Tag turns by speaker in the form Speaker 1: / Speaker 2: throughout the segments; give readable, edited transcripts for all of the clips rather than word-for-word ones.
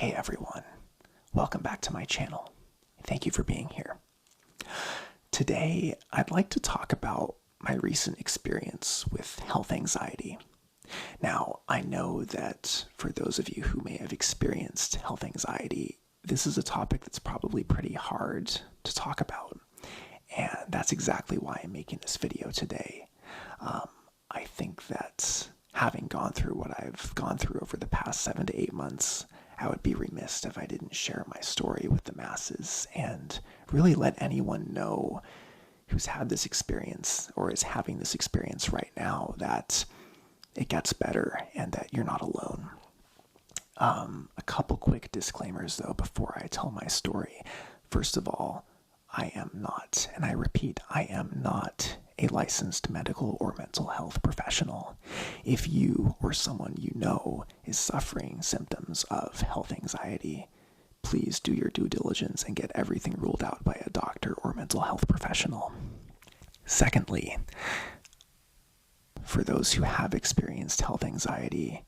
Speaker 1: Hey everyone, welcome back to my channel. Thank you for being here. Today, I'd like to talk about my recent experience with health anxiety. Now, I know that for those of you who may have experienced health anxiety, this is a topic that's probably pretty hard to talk about. And that's exactly why I'm making this video today. I think that having gone through what I've gone through over the past 7 to 8 months, I would be remiss if I didn't share my story with the masses and really let anyone know who's had this experience or is having this experience right now that it gets better and that you're not alone. A couple quick disclaimers though before I tell my story. First of all, I am not, and I repeat, I am not a licensed medical or mental health professional. If you or someone you know is suffering symptoms of health anxiety, please do your due diligence and get everything ruled out by a doctor or mental health professional. Secondly, for those who have experienced health anxiety,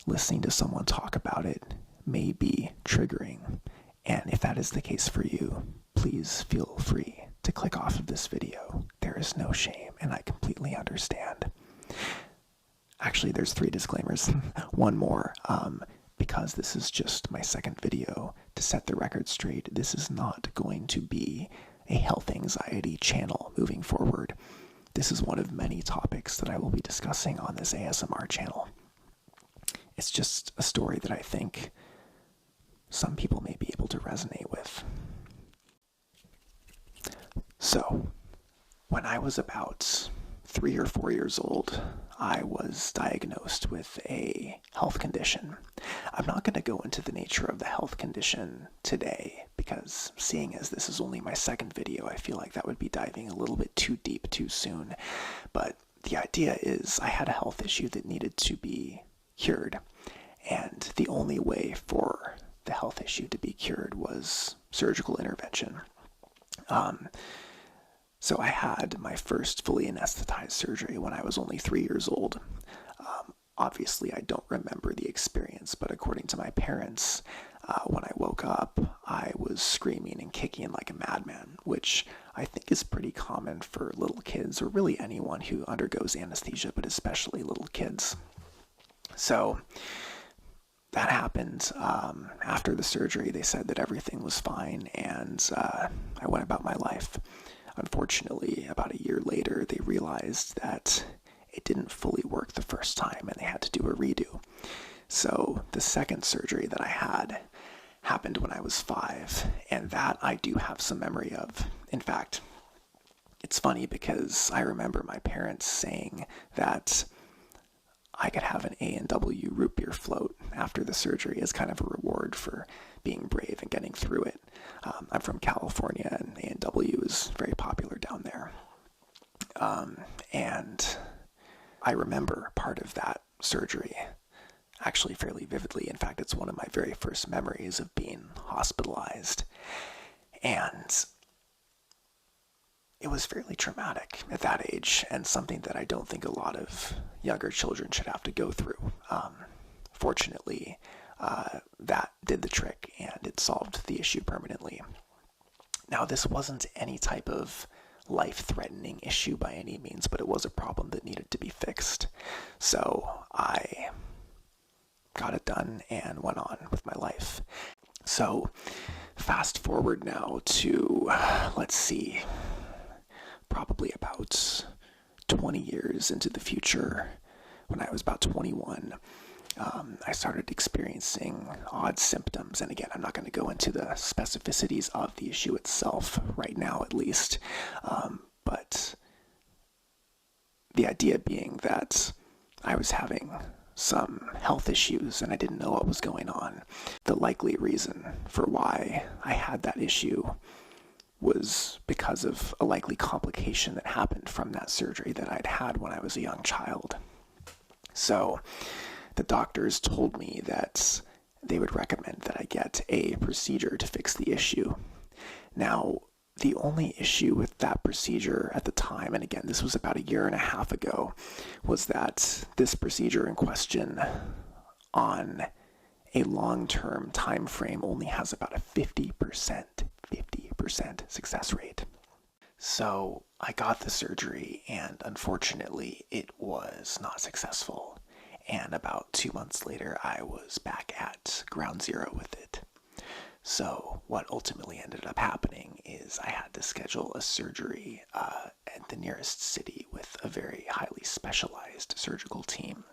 Speaker 1: listening to someone talk about it may be triggering. And if that is the case for you, please feel free to click off of this video. There is no shame, and I completely understand. Actually, there's 3 disclaimers. One more, because this is just my second video, to set the record straight, this is not going to be a health anxiety channel moving forward. This is one of many topics that I will be discussing on this ASMR channel. It's just a story that I think some people may be able to resonate with. So, when I was about 3 or 4 years old, I was diagnosed with a health condition. I'm not going to go into the nature of the health condition today because seeing as this is only my second video, I feel like that would be diving a little bit too deep too soon. But the idea is I had a health issue that needed to be cured, and the only way for the health issue to be cured was surgical intervention. So I had my first fully anesthetized surgery when I was only 3 years old. Obviously, I don't remember the experience, but according to my parents, when I woke up, I was screaming and kicking like a madman, which I think is pretty common for little kids, or really anyone who undergoes anesthesia, but especially little kids. So that happened. After the surgery, they said that everything was fine, and I went about my life. Unfortunately, about a year later, they realized that it didn't fully work the first time, and they had to do a redo. So the second surgery that I had happened when I was 5, and that I do have some memory of. In fact, it's funny because I remember my parents saying that I could have an A&W root beer float after the surgery as kind of a reward for being brave and getting through it. I'm from California, and A&W is very popular down there. And I remember part of that surgery actually fairly vividly. In fact, it's one of my very first memories of being hospitalized. And it was fairly traumatic at that age, and something that I don't think a lot of younger children should have to go through. Fortunately, that did the trick, and it solved the issue permanently. Now, this wasn't any type of life-threatening issue by any means, but it was a problem that needed to be fixed. So I got it done and went on with my life. So fast forward now to, let's see, probably about 20 years into the future. When I was about 21, I started experiencing odd symptoms. And again, I'm not going to go into the specificities of the issue itself right now, at least. But the idea being that I was having some health issues and I didn't know what was going on. The likely reason for why I had that issue was because of a likely complication that happened from that surgery that I'd had when I was a young child. So the doctors told me that they would recommend that I get a procedure to fix the issue. Now, the only issue with that procedure at the time, and again, this was about 1.5 years ago, was that this procedure in question on a long-term time frame only has about a 50% success rate. So I got the surgery, and unfortunately it was not successful. And about 2 months later, I was back at ground zero with it. So what ultimately ended up happening is I had to schedule a surgery at the nearest city with a very highly specialized surgical team.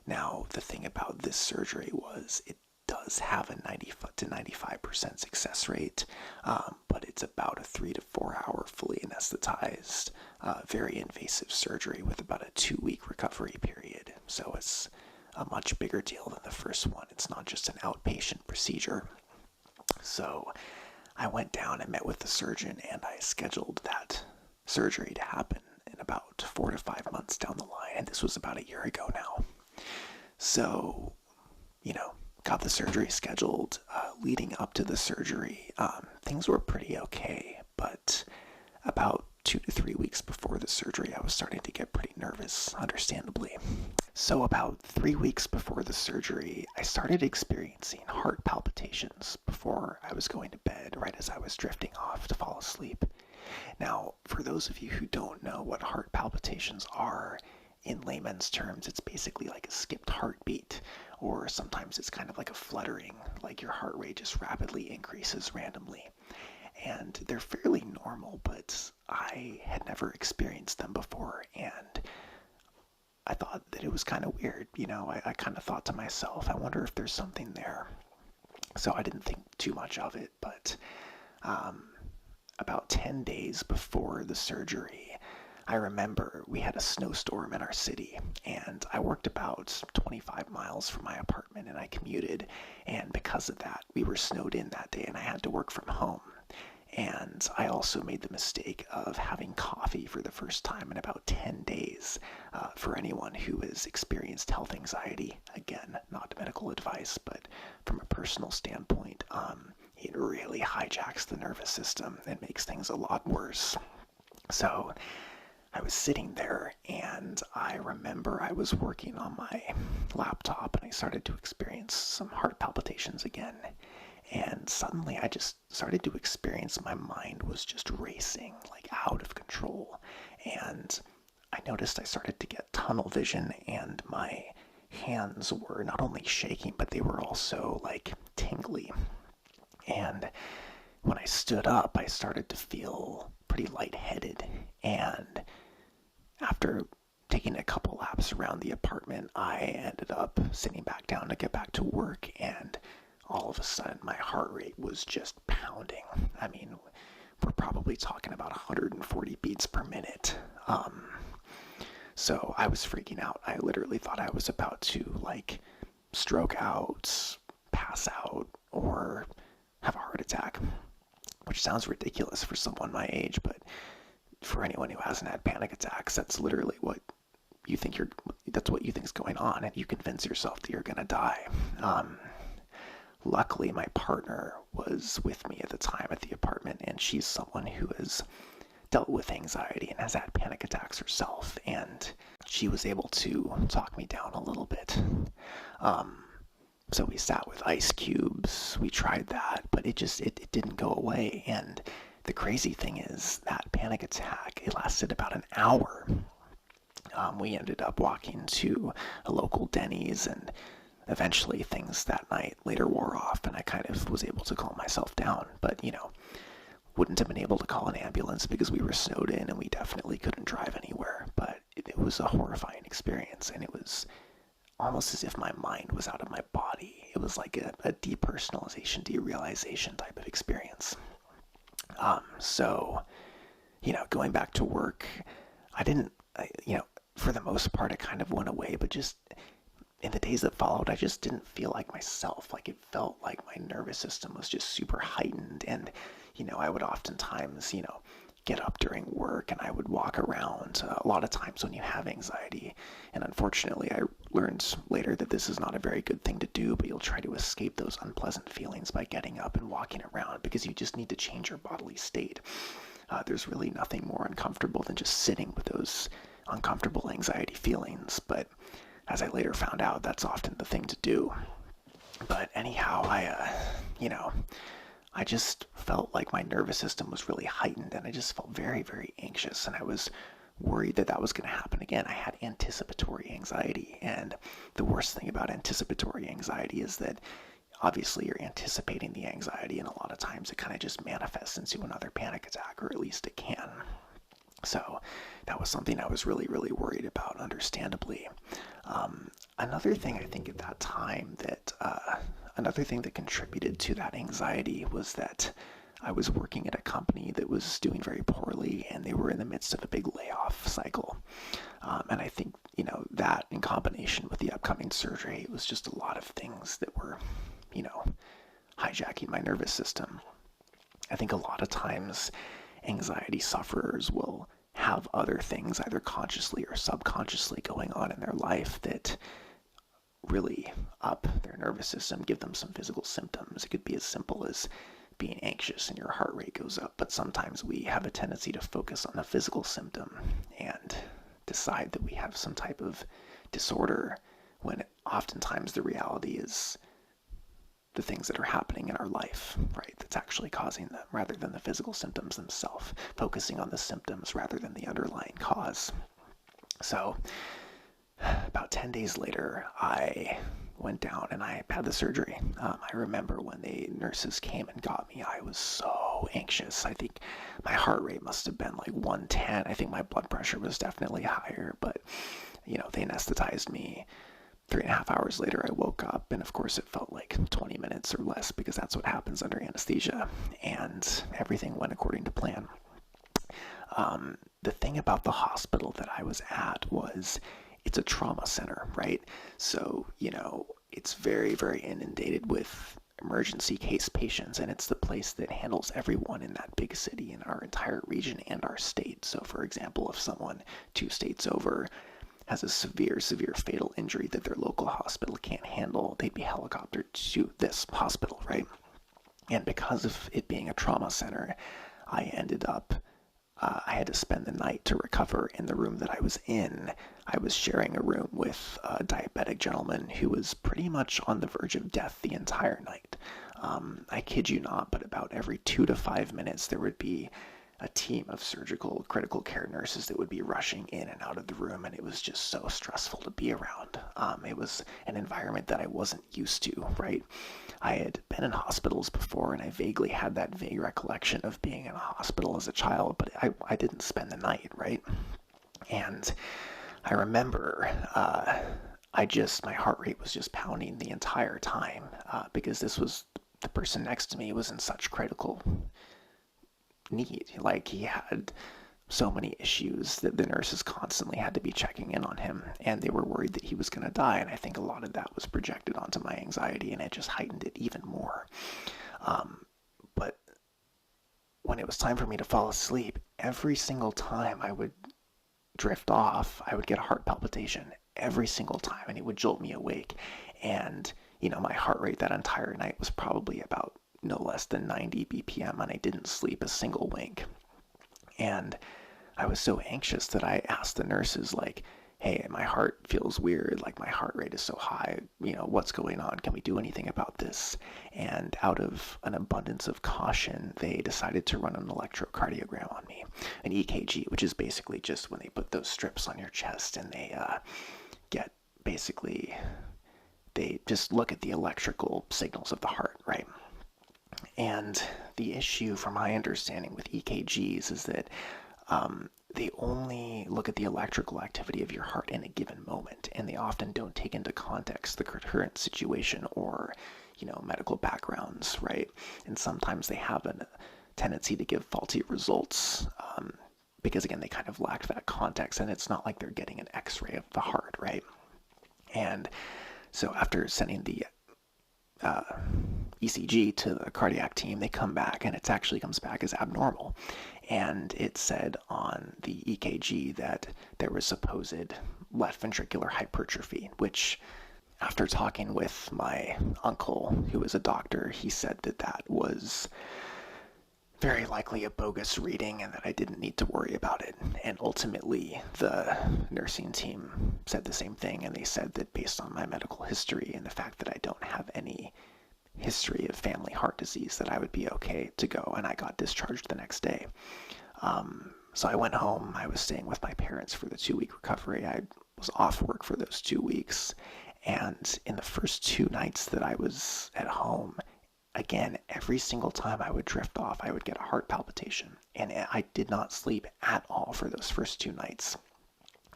Speaker 1: Now, the thing about this surgery was it does have a 90 to 95% success rate, but it's about a 3 to 4 hour fully anesthetized, very invasive surgery with about a 2-week recovery period. So it's a much bigger deal than the first one. It's not just an outpatient procedure. So I went down and met with the surgeon, and I scheduled that surgery to happen in about 4 to 5 months down the line, and this was about a year ago now. So, got the surgery scheduled. Leading up to the surgery, things were pretty okay, but about 2 to 3 weeks before the surgery, I was starting to get pretty nervous, understandably. So about 3 weeks before the surgery, I started experiencing heart palpitations before I was going to bed, right as I was drifting off to fall asleep. Now, for those of you who don't know what heart palpitations are, in layman's terms, it's basically like a skipped heartbeat, or sometimes it's kind of like a fluttering, like your heart rate just rapidly increases randomly. And they're fairly normal, but I had never experienced them before, and I thought that it was kind of weird. I kind of thought to myself, I wonder if there's something there. So I didn't think too much of it, but about 10 days before the surgery, I remember we had a snowstorm in our city, and I worked about 25 miles from my apartment, and I commuted, and because of that, we were snowed in that day, and I had to work from home. And I also made the mistake of having coffee for the first time in about 10 days. For anyone who has experienced health anxiety, again, not medical advice, but from a personal standpoint, it really hijacks the nervous system and makes things a lot worse. So I was sitting there, and I remember I was working on my laptop, and I started to experience some heart palpitations again. And suddenly I just started to experience my mind was just racing, like out of control. And I noticed I started to get tunnel vision, and my hands were not only shaking, but they were also like tingly. And when I stood up, I started to feel pretty lightheaded. And after taking a couple laps around the apartment, I ended up sitting back down to get back to work, and all of a sudden my heart rate was just pounding. I mean, we're probably talking about 140 beats per minute. So I was freaking out. I literally thought I was about to stroke out, pass out, or have a heart attack, which sounds ridiculous for someone my age, but for anyone who hasn't had panic attacks, that's literally what you think that's what you think is going on, and you convince yourself that you're gonna die. Luckily, my partner was with me at the time at the apartment, and she's someone who has dealt with anxiety and has had panic attacks herself, and she was able to talk me down a little bit. So we sat with ice cubes, we tried that, but it didn't go away. And the crazy thing is that panic attack, it lasted about an hour. We ended up walking to a local Denny's, and eventually things that night later wore off, and I kind of was able to calm myself down. But, wouldn't have been able to call an ambulance because we were snowed in, and we definitely couldn't drive anywhere. But it was a horrifying experience, and it was almost as if my mind was out of my body. It was like a depersonalization, derealization type of experience. So, going back to work, for the most part, it kind of went away, but just in the days that followed, I just didn't feel like myself. Like, it felt like my nervous system was just super heightened, and, I would oftentimes, get up during work and I would walk around. A lot of times when you have anxiety, and unfortunately I learned later that this is not a very good thing to do, but you'll try to escape those unpleasant feelings by getting up and walking around, because you just need to change your bodily state. There's really nothing more uncomfortable than just sitting with those uncomfortable anxiety feelings, but as I later found out, that's often the thing to do. But anyhow, I just felt like my nervous system was really heightened, and I just felt very, very anxious, and I was worried that that was going to happen again. I had anticipatory anxiety, and the worst thing about anticipatory anxiety is that obviously you're anticipating the anxiety, and a lot of times it kind of just manifests into another panic attack, or at least it can. So that was something I was really, really worried about, understandably. Another thing I think at that time another thing that contributed to that anxiety was that I was working at a company that was doing very poorly, and they were in the midst of a big layoff cycle. And I think, that in combination with the upcoming surgery, it was just a lot of things that were, hijacking my nervous system. I think a lot of times anxiety sufferers will have other things, either consciously or subconsciously, going on in their life that really up their nervous system, give them some physical symptoms. It could be as simple as being anxious and your heart rate goes up, but sometimes we have a tendency to focus on the physical symptom and decide that we have some type of disorder, when oftentimes the reality is the things that are happening in our life, right, that's actually causing them, rather than the physical symptoms themselves, focusing on the symptoms rather than the underlying cause. So about 10 days later, I went down and I had the surgery. I remember when the nurses came and got me, I was so anxious. I think my heart rate must have been like 110. I think my blood pressure was definitely higher, but they anesthetized me. 3.5 hours later, I woke up, and of course it felt like 20 minutes or less, because that's what happens under anesthesia, and everything went according to plan. The thing about the hospital that I was at was it's a trauma center, right? So, it's very, very inundated with emergency case patients, and it's the place that handles everyone in that big city, in our entire region and our state. So, for example, if someone 2 states over has a severe, severe fatal injury that their local hospital can't handle, they'd be helicoptered to this hospital, right? And because of it being a trauma center, I had to spend the night to recover in the room that I was in. I was sharing a room with a diabetic gentleman who was pretty much on the verge of death the entire night. I kid you not, but about every 2 to 5 minutes there would be a team of surgical critical care nurses that would be rushing in and out of the room, and it was just so stressful to be around. It was an environment that I wasn't used to, right? I had been in hospitals before, and I vaguely had that vague recollection of being in a hospital as a child, but I didn't spend the night, right? And I remember my heart rate was just pounding the entire time, because the person next to me was in such critical need. Like, he had so many issues that the nurses constantly had to be checking in on him, and they were worried that he was going to die. And I think a lot of that was projected onto my anxiety, and it just heightened it even more. But when it was time for me to fall asleep, every single time I would drift off, I would get a heart palpitation every single time, and it would jolt me awake. And my heart rate that entire night was probably about no less than 90 BPM, and I didn't sleep a single wink. And I was so anxious that I asked the nurses, like, hey, my heart feels weird, like my heart rate is so high, what's going on? Can we do anything about this? And out of an abundance of caution, they decided to run an electrocardiogram on me, an EKG, which is basically just when they put those strips on your chest, and they just look at the electrical signals of the heart, right? And the issue, from my understanding, with EKGs is that they only look at the electrical activity of your heart in a given moment, and they often don't take into context the current situation or, medical backgrounds, right? And sometimes they have a tendency to give faulty results, because, again, they kind of lack that context, and it's not like they're getting an x-ray of the heart, right? And so after sending the ECG to the cardiac team, they come back, and it actually comes back as abnormal. And it said on the EKG that there was supposed left ventricular hypertrophy, which, after talking with my uncle, who is a doctor, he said that very likely a bogus reading and that I didn't need to worry about it. And ultimately, the nursing team said the same thing, and they said that based on my medical history and the fact that I don't have any history of family heart disease, that I would be okay to go, and I got discharged the next day. So I went home. I was staying with my parents for the 2-week recovery. I was off work for those 2 weeks, and in the first 2 nights that I was at home, again, every single time I would drift off, I would get a heart palpitation. And I did not sleep at all for those first 2 nights.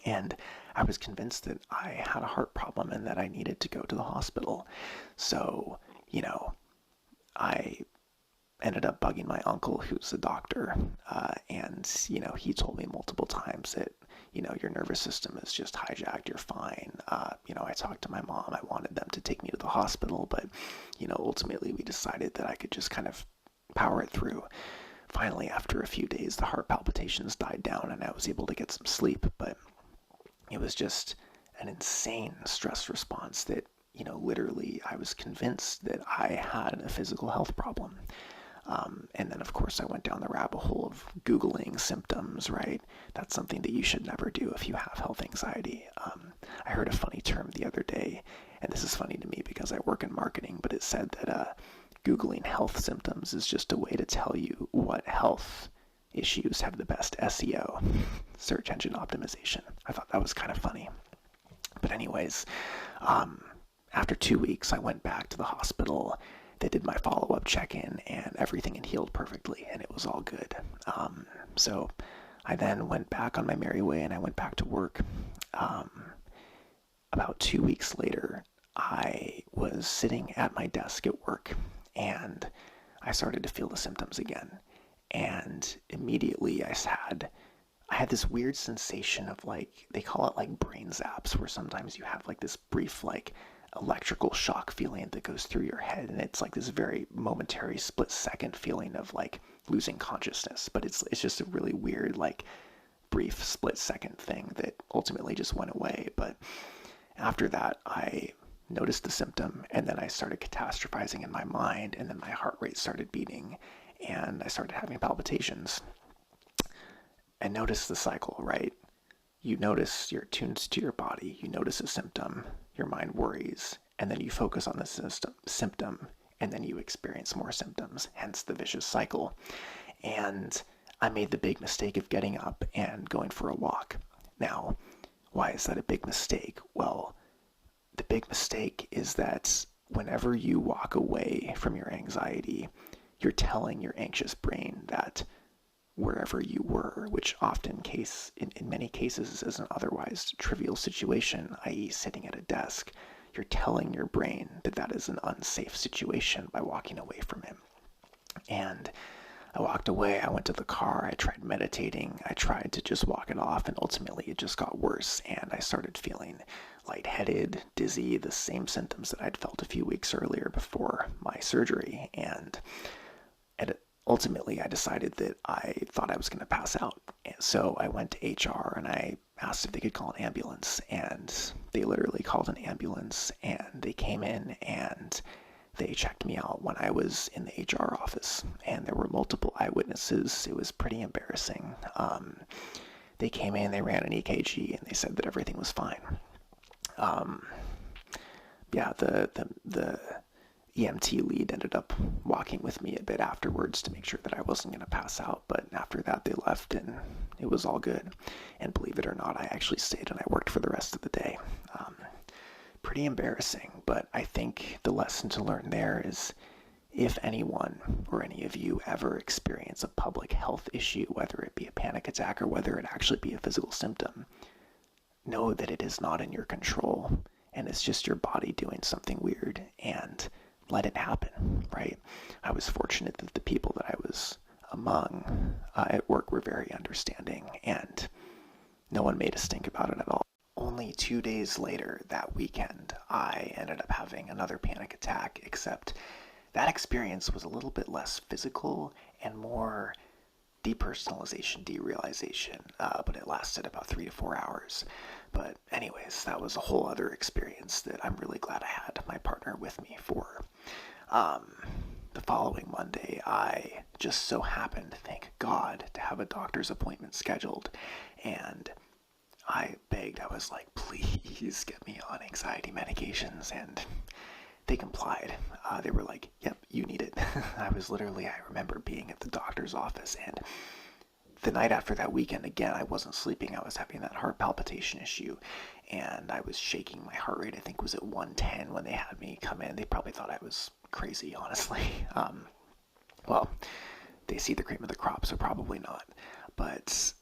Speaker 1: And I was convinced that I had a heart problem and that I needed to go to the hospital. So, I ended up bugging my uncle, who's a doctor, and, he told me multiple times that, your nervous system is just hijacked, you're fine. I talked to my mom, I wanted them to take me to the hospital, but, ultimately we decided that I could just kind of power it through. Finally, after a few days, the heart palpitations died down and I was able to get some sleep, but it was just an insane stress response that, literally I was convinced that I had a physical health problem. And then, of course, I went down the rabbit hole of Googling symptoms, right? That's something that you should never do if you have health anxiety. I heard a funny term the other day, and this is funny to me because I work in marketing, but it said that Googling health symptoms is just a way to tell you what health issues have the best SEO, search engine optimization. I thought that was kind of funny. But anyways, after 2 weeks, I went back to the hospital. They did my follow-up check-in, and everything had healed perfectly, and it was all good. So I then went back on my merry way, and I went back to work. About 2 weeks later, I was sitting at my desk at work, and I started to feel the symptoms again. And immediately I had this weird sensation of, like, they call it like brain zaps, where sometimes you have like this brief like electrical shock feeling that goes through your head, and it's like this very momentary split second feeling of like losing consciousness, but it's just a really weird like brief split second thing that ultimately just went away. But after that, I noticed the symptom, and then I started catastrophizing in my mind, and then my heart rate started beating, and I started having palpitations. And notice the cycle, right? You notice, you're tuned to your body, you notice a symptom, your mind worries, and then you focus on the symptom, and then you experience more symptoms, hence the vicious cycle. And I made the big mistake of getting up and going for a walk. Now, why is that a big mistake? Well, the big mistake is that whenever you walk away from your anxiety, you're telling your anxious brain that wherever you were, which in many cases is an otherwise trivial situation, i.e. sitting at a desk, you're telling your brain that that is an unsafe situation by walking away from him. And I walked away, I went to the car, I tried meditating, I tried to just walk it off, and ultimately it just got worse, and I started feeling lightheaded, dizzy, the same symptoms that I'd felt a few weeks earlier before my surgery, and ultimately I decided that I thought I was going to pass out. And so I went to HR and I asked if they could call an ambulance, and they literally called an ambulance, and they came in and they checked me out when I was in the HR office, and there were multiple eyewitnesses. It was pretty embarrassing. They came in, they ran an EKG, and they said that everything was fine. The EMT lead ended up walking with me a bit afterwards to make sure that I wasn't going to pass out, but after that they left and it was all good. And believe it or not, I actually stayed and I worked for the rest of the day. Pretty embarrassing, but I think the lesson to learn there is, if anyone or any of you ever experience a public health issue, whether it be a panic attack or whether it actually be a physical symptom, know that it is not in your control and it's just your body doing something weird, and let it happen, right? I was fortunate that the people that I was among at work were very understanding, and no one made a stink about it at all. Only 2 days later, that weekend, I ended up having another panic attack, except that experience was a little bit less physical and more depersonalization, derealization, but it lasted about 3 to 4 hours. But anyways, that was a whole other experience that I'm really glad I had my partner with me for. the following Monday, I just so happened, thank God, to have a doctor's appointment scheduled. And I begged, I was like, please get me on anxiety medications. And they complied. They were like, yep, you need it. I remember being at the doctor's office, and the night after that weekend, again, I wasn't sleeping. I was having that heart palpitation issue, and I was shaking. My heart rate, I think, was at 110 when they had me come in. They probably thought I was crazy, honestly. Well, they see the cream of the crop, so probably not. But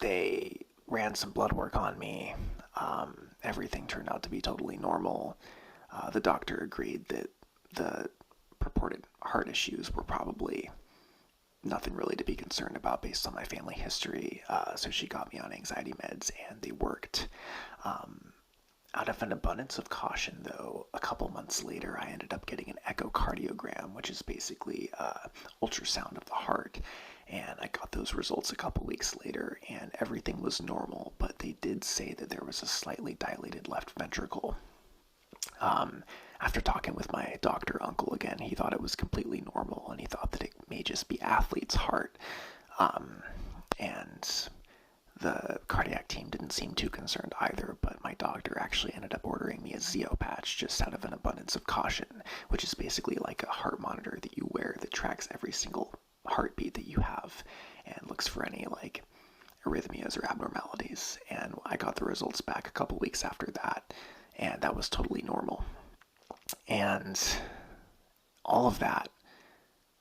Speaker 1: they ran some blood work on me. Everything turned out to be totally normal. The doctor agreed that the purported heart issues were probably nothing really to be concerned about based on my family history. So she got me on anxiety meds, and they worked. Out of an abundance of caution, though, a couple months later, I ended up getting an echocardiogram, which is basically ultrasound of the heart. And I got those results a couple weeks later, and everything was normal, but they did say that there was a slightly dilated left ventricle. After talking with my doctor uncle again, he thought it was completely normal, and he thought that it may just be athlete's heart. And the cardiac team didn't seem too concerned either, but my doctor actually ended up ordering me a Zeo patch just out of an abundance of caution, which is basically like a heart monitor that you wear that tracks every single heartbeat that you have and looks for any like arrhythmias or abnormalities. And I got the results back a couple weeks after that, and that was totally normal. And all of that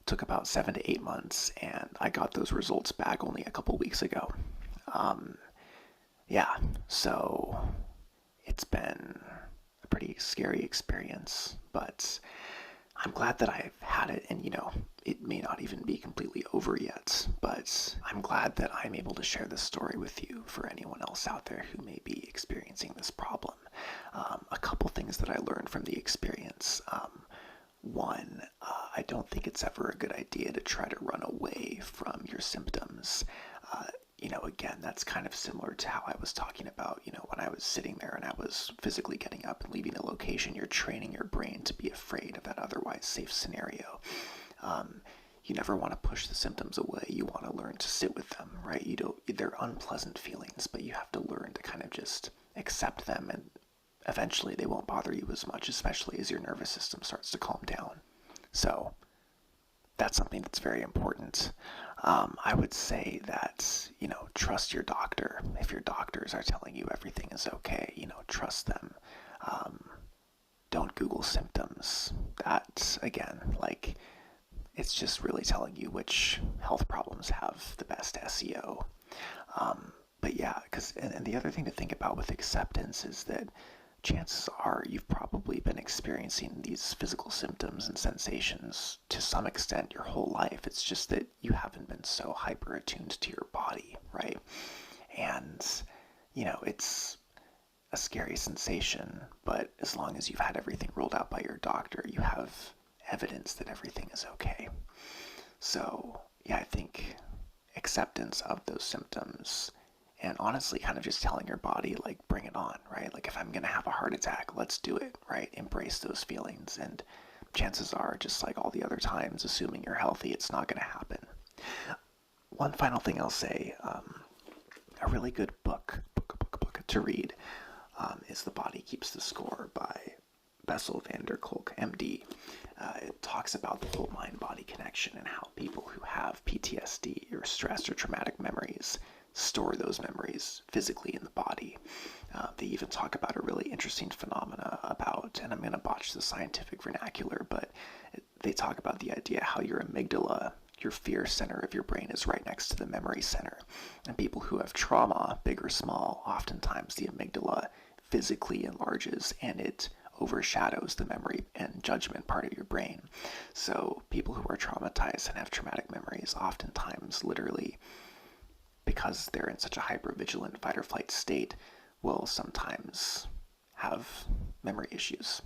Speaker 1: took about 7 to 8 months, and I got those results back only a couple weeks ago. Yeah, so it's been a pretty scary experience, but I'm glad that I've had it, and it may not even be completely over yet, but I'm glad that I'm able to share this story with you for anyone else out there who may be experiencing this problem. A couple things that I learned from the experience. One, I don't think it's ever a good idea to try to run away from your symptoms. Again, that's kind of similar to how I was talking about, when I was sitting there and I was physically getting up and leaving a location. You're training your brain to be afraid of that otherwise safe scenario. You never want to push the symptoms away. You want to learn to sit with them, right? They're unpleasant feelings, but you have to learn to kind of just accept them, and eventually they won't bother you as much, especially as your nervous system starts to calm down. So that's something that's very important. I would say that, trust your doctor. If your doctors are telling you everything is okay, trust them. Don't Google symptoms. That, again, it's just really telling you which health problems have the best SEO. But yeah, and the other thing to think about with acceptance is that chances are you've probably been experiencing these physical symptoms and sensations to some extent your whole life. It's just that you haven't been so hyper attuned to your body, right? And, it's a scary sensation, but as long as you've had everything ruled out by your doctor, you have evidence that everything is okay. So, yeah, I think acceptance of those symptoms, and honestly kind of just telling your body, bring it on, right? If I'm going to have a heart attack, let's do it, right? Embrace those feelings, and chances are, just like all the other times, assuming you're healthy, it's not going to happen. One final thing I'll say, a really good book to read is The Body Keeps the Score by 𝗖𝗵𝗽𝗀, MD. It talks about the whole mind-body connection and how people who have PTSD or stress or traumatic memories store those memories physically in the body. They even talk about a really interesting phenomena about, and I'm going to botch the scientific vernacular, but they talk about the idea how your amygdala, your fear center of your brain, is right next to the memory center. And people who have trauma, big or small, oftentimes the amygdala physically enlarges and it overshadows the memory and judgment part of your brain. So people who are traumatized and have traumatic memories oftentimes literally, because they're in such a hyper-vigilant fight or flight state, will sometimes have memory issues.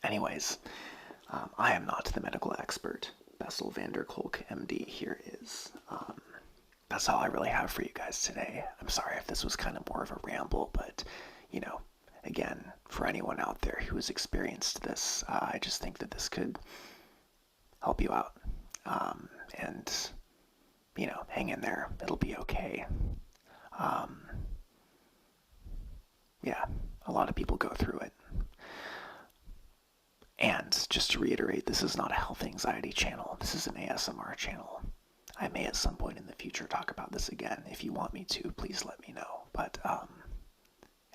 Speaker 1: Anyways, I am not the medical expert. 𝗖𝗵𝗽𝗀, MD here is. That's all I really have for you guys today. I'm sorry if this was kind of more of a ramble, but, again, for anyone out there who has experienced this, I just think that this could help you out. And, you know, hang in there. It'll be okay. Yeah, a lot of people go through it. And just to reiterate, this is not a health anxiety channel. This is an ASMR channel. I may at some point in the future talk about this again. If you want me to, please let me know. But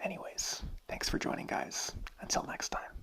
Speaker 1: anyways, thanks for joining, guys. Until next time.